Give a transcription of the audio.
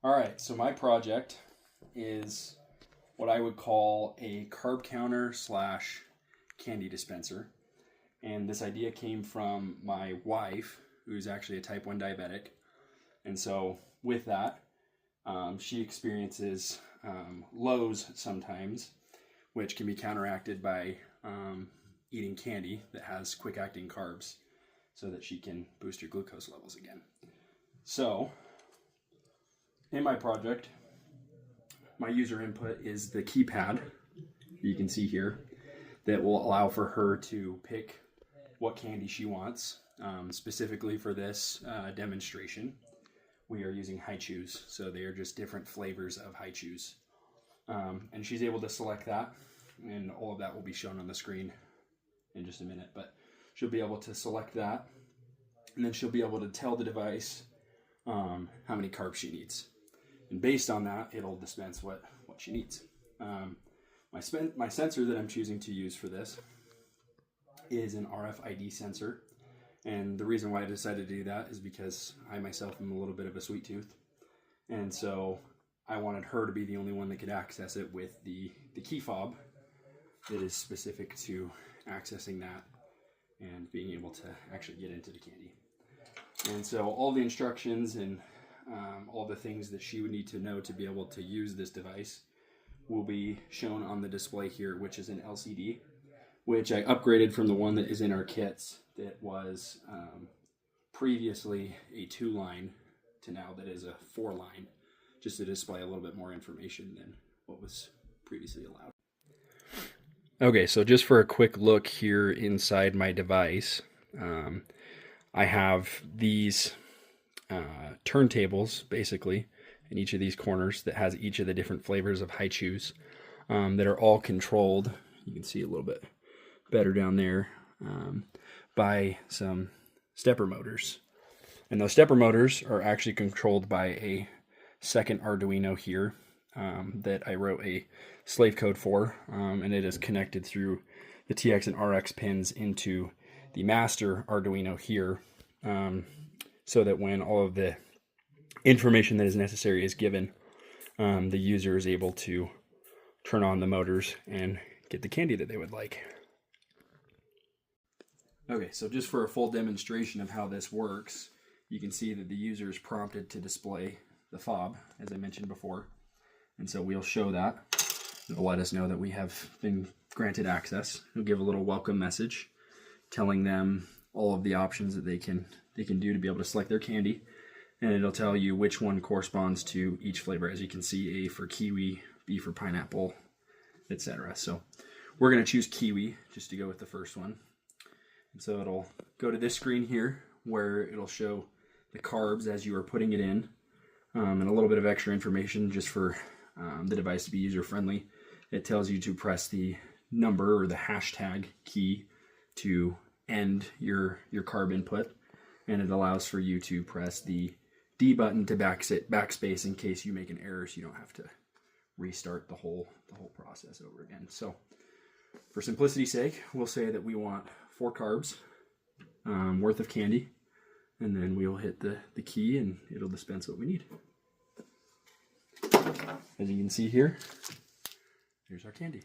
All right, so my project is what I would call a carb counter slash candy dispenser. And this idea came from my wife, who's actually a type 1 diabetic. And so with that, she experiences lows sometimes, which can be counteracted by eating candy that has quick acting carbs so that she can boost her glucose levels again. So in my project, my user input is the keypad you can see here that will allow for her to pick what candy she wants. Specifically for this demonstration, we are using high chews, so they are just different flavors of high chews. And she's able to select that, and all of that will be shown on the screen in just a minute, but she'll be able to select that, and then she'll be able to tell the device how many carbs she needs. And based on that, it'll dispense what she needs. My sensor that I'm choosing to use for this is an RFID sensor. And the reason why I decided to do that is because I myself am a little bit of a sweet tooth. And so I wanted her to be the only one that could access it with the key fob that is specific to accessing that and being able to actually get into the candy. And so all the instructions and all the things that she would need to know to be able to use this device will be shown on the display here, which is an LCD, which I upgraded from the one that is in our kits that was previously a 2-line to now that is a 4-line, just to display a little bit more information than what was previously allowed. Okay, so just for a quick look here inside my device, I have these turntables basically in each of these corners that has each of the different flavors of high chews that are all controlled. You can see a little bit better down there by some stepper motors. And those stepper motors are actually controlled by a second Arduino here that I wrote a slave code for, and it is connected through the TX and RX pins into the master Arduino here, so that when all of the information that is necessary is given, the user is able to turn on the motors and get the candy that they would like. Okay, so just for a full demonstration of how this works, you can see that the user is prompted to display the fob, as I mentioned before. And so we'll show that. It'll let us know that we have been granted access. It'll give a little welcome message telling them all of the options that they can do to be able to select their candy. And it'll tell you which one corresponds to each flavor. As you can see, A for kiwi, B for pineapple, etc. So we're going to choose kiwi just to go with the first one. And so it'll go to this screen here where it'll show the carbs as you are putting it in, and a little bit of extra information just for the device to be user friendly. It tells you to press the number or the hashtag key to end your carb input, and it allows for you to press the D button to backspace in case you make an error, so you don't have to restart the whole process over again. So for simplicity's sake, we'll say that we want 4 carbs worth of candy, and then we'll hit the key and it'll dispense what we need. As you can see here, here's our candy.